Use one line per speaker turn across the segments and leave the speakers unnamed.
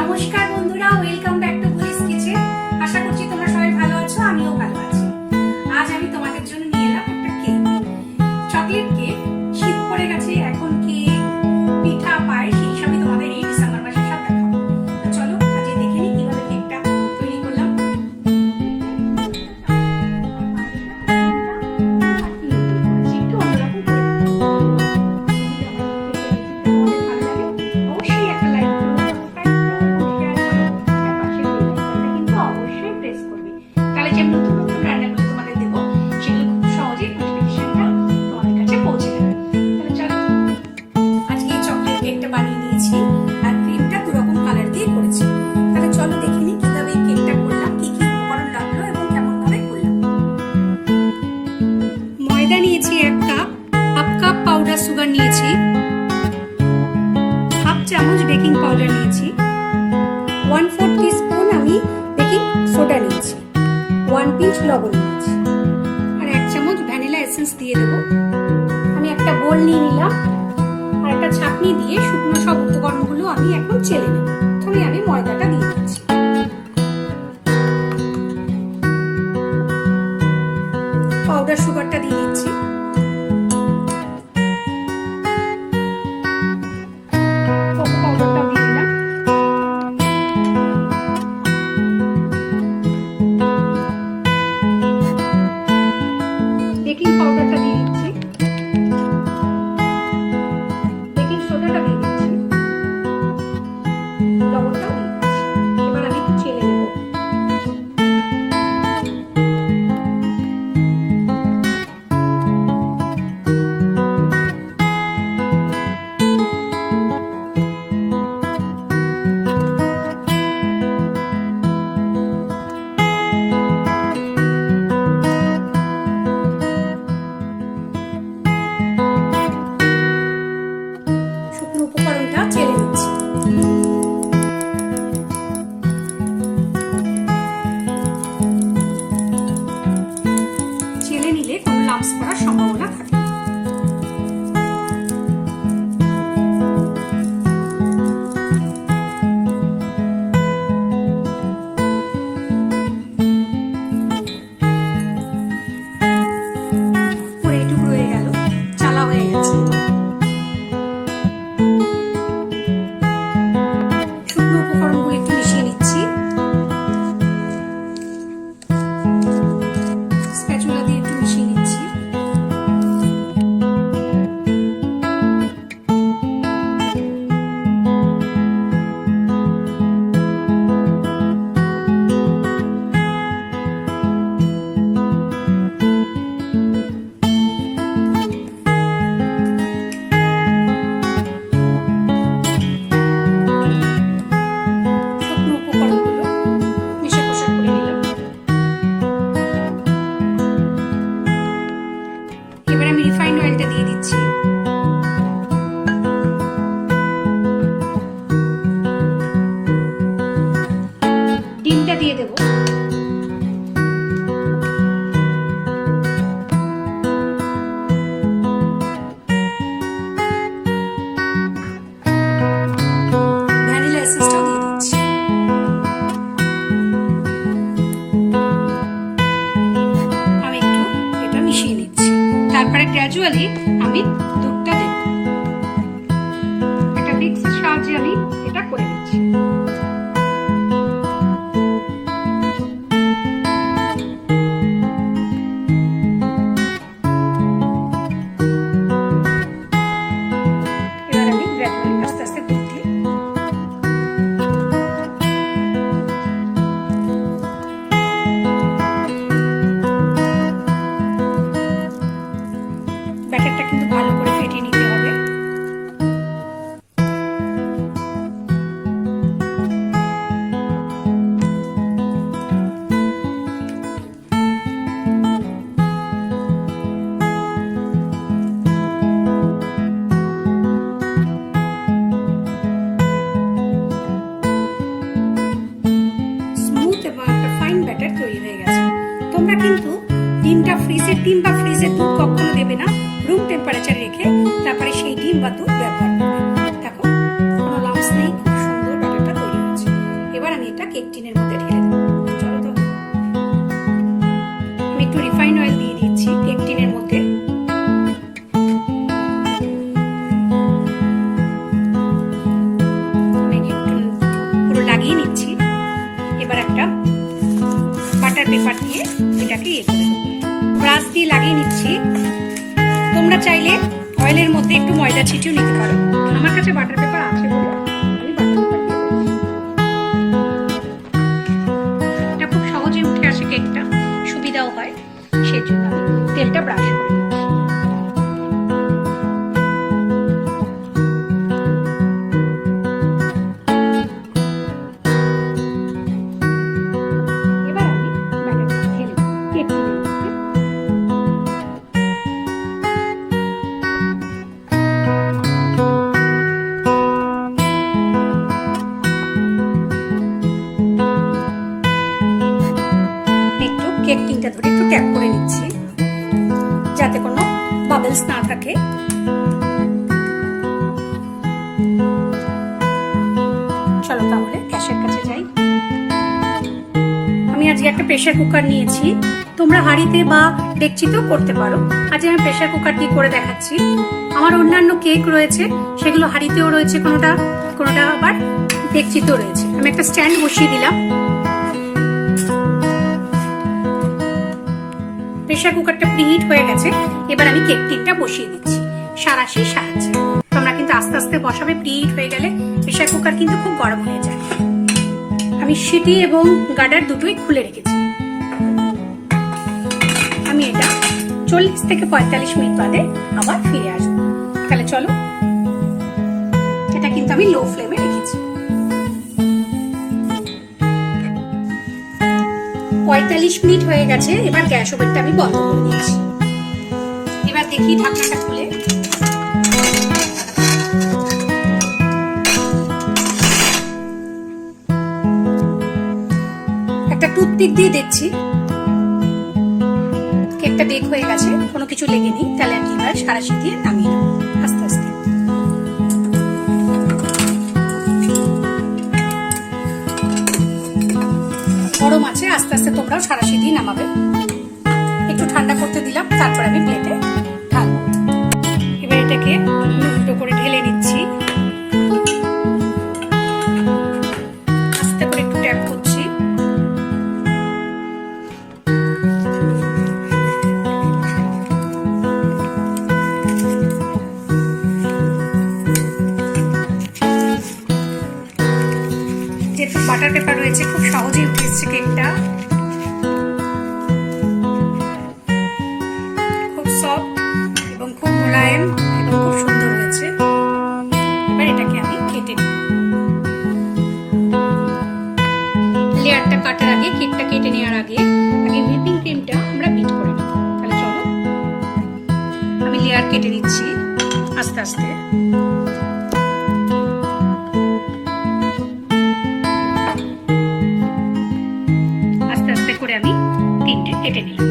নমস্কার বন্ধুরা, welcome back to গুলিস kitchen. আশা করছি তোমরা সবাই ভালো আছো, আমিও ভালো আছি। আজ আমি তোমাদের জন্য নিয়ে এলাম একটা কেক, চকলেট কেক। শীত পড়ে গেছে, এখন কেক, পিঠা, পায়েস এই সবই তোমাদের এই ডিসেম্বর মাসে সব দেখাবো। চলো আজকে দেখে নিই কিভাবে কেকটা তৈরি করলাম। নিয়েছি 1 cup, half cup powder sugar নিয়েছি, হাফ চামচ বেকিং পাউডার নিয়েছি, 1/4 টিস্পুন আমি বেকিং সোডা নিয়েছি, 1 পিঞ্চ লবণ নিয়েছি, আর 1 চামচ ভ্যানিলা এসেন্স দিয়ে দেবো। আমি একটা বোল নিয়ে নিলাম আর একটা ছাঁকনি দিয়ে শুকনো সব উপকরণগুলো আমি এখন চেলে নেব। প্রথমে আমি ময়দাটা দিয়ে দিচ্ছি, পাউডার সুগারটা দিয়ে দিচ্ছি, বেকিং পাউডারটা দিয়ে দিচ্ছি, বেকিং সোডাটা দিয়ে দিচ্ছি, লবণটাও দিয়ে দিচ্ছি। এবার আমি একটু চেলে নেব। উপকরণটা চেলে নিচ্ছি। চেলে নিলে কোনো লাম্পস পড়ার সম্ভাবনা থাকে। পরে এটুকু হয়ে গেল, চালা হয়ে গেছে। উপকরণগুলো একটু মিশিয়ে নিচ্ছি, স্প্যাচুলা দিয়ে একটু মিশিয়ে নিচ্ছি। রিফাইন্ড অয়েলটা দিয়ে দিচ্ছি, ডিমটা দিয়ে দেবো, ভ্যানিলা এসেন্সটাও দিয়ে দিচ্ছি। আমি একটু এটা মিশিয়ে নিচ্ছি, তারপরে গ্র্যাজুয়ালি আমি দুধটা দেব। একটা মিক্সের সাহায্যে আমি এটা করে নিচ্ছি। এবার আমি গ্র্যাজুয়ালি আস্তে আস্তে দুধ দিই। ব্যাটারটা কিন্তু ভালো করে ফেটিয়ে নিতে হবে। স্মুথ এবং একটা ফাইন ব্যাটার তৈরি হয়ে গেছে। তোমরা কিন্তু ডিমটা ফ্রিজের ডিম বা ফ্রিজের দুধ কখনো দেবে না, রুম টেম্পারেচারে রেখে তারপরে সেই ডিম বা দুধ ব্যবহার করবে। দেখো কোনো লাম্পস নেই, খুব সুন্দর ব্যাটারটা তৈরি হয়েছে। কেক টিনের মধ্যে ঢেলে দেবো। চলো তো, আমি একটু রিফাইন অয়েল দিয়ে দিচ্ছি কেক টিনের মধ্যে। আমি একটু পুরো লাগিয়ে নিচ্ছি। এবার একটা বাটার পেপার দিয়ে এটাকে ইয়ে করে দেবো, ব্রাশ দিয়ে লাগিয়ে নিচ্ছি। তোমরা চাইলে অয়েলের মধ্যে একটু ময়দা ছিটিয়েও নিতে পারো। আমার কাছে বাটার পেপার আছে বলে আমি বাটার পেপার দিয়ে এটা খুব সহজে উঠে আসে, কেকটা সুবিধাও হয়, সেই জন্য আমি তেলটা ব্রাশ করে নিচ্ছি। এবার আমি ব্যাটারটা ঢেলে দেব কেক টিনের মধ্যে। কেক টিনটা ধরে একটু ট্যাপ করে নিচ্ছি যাতে কোনো বাবলস না থাকে। চলো তাহলে গ্যাসের কাছে যাই। আমি আজকে একটা প্রেসার কুকার নিয়েছি, তোমরা হাঁড়িতে বা ডেকচিতেও করতে পারো। আজ আমি প্রেসার কুকার দিয়ে করে দেখাচ্ছি। আমার অন্যান্য কেক রয়েছে, সেগুলো হাঁড়িতেও রয়েছে, কোনোটা কোনোটা আবার ডেকচিতেও রয়েছে। আমি একটা স্ট্যান্ড বসিয়ে দিলাম। প্রেসার কুকারটা প্রিহিট হয়ে গেছে। এবার আমি কেক টিনটা বসিয়ে দিচ্ছি সাঁড়াশির সাহায্যে। তোমরা কিন্তু আস্তে আস্তে বসাবে, প্রিহিট হয়ে গেলে প্রেসার কুকার কিন্তু খুব গরম হয়ে যায়। আমি সিটি এবং গার্ডার দুটোই খুলে রেখেছি। আমি এটা 40 থেকে 45 মিনিট বাদে আবার ফিরে আসবো। তাহলে চলো, এটা কিন্তু আমি লো ফ্লেমে রেখেছি। 45 মিনিট হয়ে গেছে। এবার গ্যাস ওভেনটা আমি বন্ধ করে দিয়েছি। এবার দেখি ঢাকনাটা খুলে। একটা টুথপিক দিয়ে দেখছি কেকটা বেক হয়ে গেছে, কোনো কিছু লেগে নেই। তাহলে আমি এবার সাঁড়াশি দিয়ে নামিয়ে নেব আস্তে আস্তে। গরম আছে, আস্তে আস্তে তোমরাও সাঁড়াশি দিয়ে নামাবে। একটু ঠান্ডা করতে দিলাম, তারপর আমি প্লেটে ঢালবো। এবার এটাকে উল্টো করে ঢেলে নিচ্ছি। আস্তে করে একটু ট্যাপ করছি। যেহেতু বাটার পেপার রয়েছে, খুব সহজেই উঠে এসছে কেকটা। খুব সফট এবং খুব মোলায়েম এবং খুব সুন্দর হয়েছে। এবার এটাকে আমি কেটে নেব। লেয়ারটা কাটার আগে, কেকটা কেটে নেওয়ার আগে হুইপিং ক্রিমটা আমরা বিট করে নেব। তাহলে চলো, আমি লেয়ার কেটে নিচ্ছি আস্তে আস্তে। করে আমি 3টে কেটে নিলাম।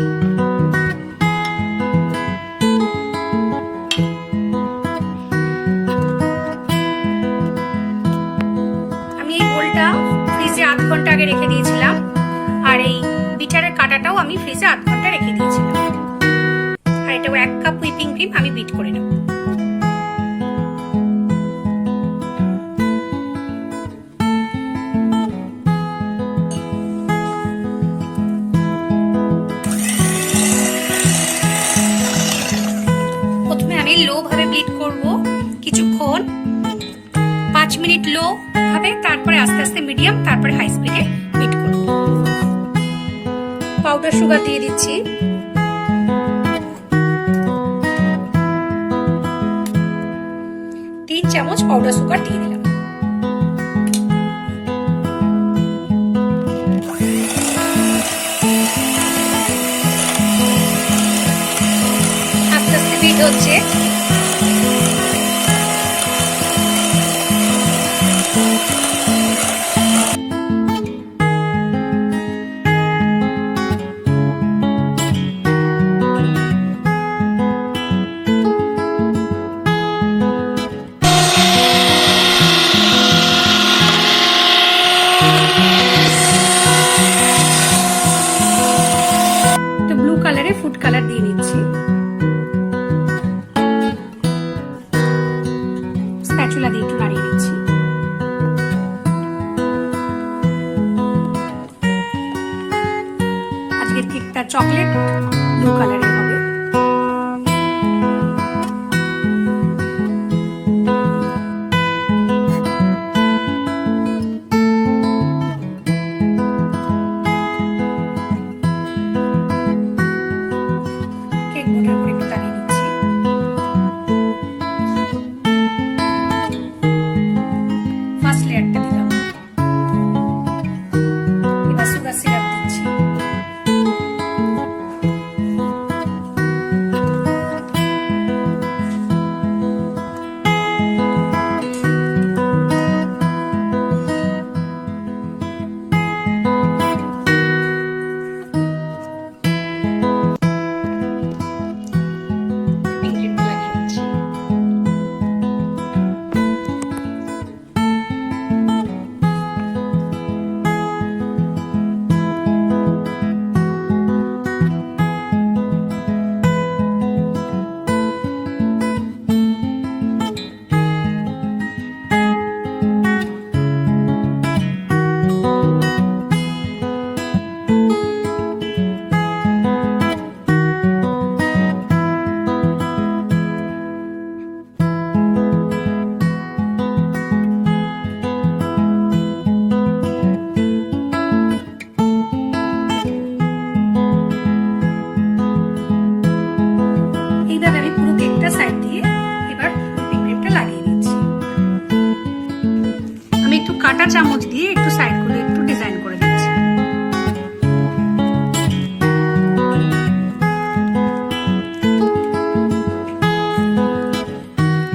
আমি এই বোলটা ফ্রিজে 8 ঘন্টা আগে রেখে দিয়েছিলাম, আর এই বিটারের কাটাটাও আমি ফ্রিজে 8 ঘন্টা রেখে দিয়েছিলাম। আর এটাও 1 কাপ হুইপিং ক্রিম আমি বিট করে নেব। লো ভাবে বিট করব কিছুক্ষণ, 5 মিনিট লো ভাবে, তারপরে আস্তে আস্তে মিডিয়াম, তারপরে হাই স্পিডে বিট করব। পাউডার সুগার দিয়ে দিচ্ছি। 3 চামচ পাউডার সুগার দিয়ে দিলাম। আস্তে আস্তে বিট হচ্ছে। স্প্যাচুলা দিয়ে একটু নাড়িয়ে নিচ্ছি। আজকের কেকটা চকলেট ব্লু কালারের হবে। কেক বোর্ডের উপর একটু টানিয়ে নিচ্ছি। ফার্স্ট লেয়ারটা দিলাম, এবার সুগার সিরাপ দিচ্ছি। এইভাবে আমি পুরো কেকটা সাইড দিয়ে এবার হুইপিং ক্রিমটা লাগিয়ে দিচ্ছি। আমি একটু কাঁটা চামচ দিয়ে একটু সাইড করে একটু ডিজাইন করে দিচ্ছি।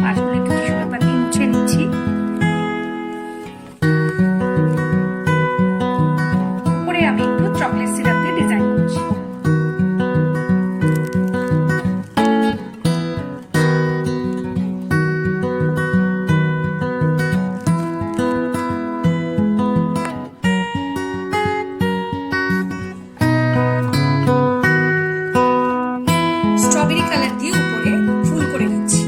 পাশগুলো একটু টিস্যু পেপার দিয়ে মুছে নিচ্ছি। উপরে আমি একটু চকলেট সিরাপ দিয়ে ডিজাইন করছি। স্ট্রবেরি কালার দিয়ে উপরে ফুল করে নিচ্ছি।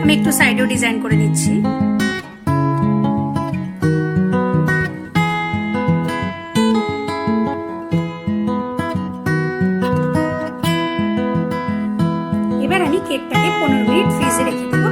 আমি একটু সাইডেও ডিজাইন করে নিচ্ছি। এবার আমি কেকটাকে 15 মিনিট ফ্রিজে রেখে দেবো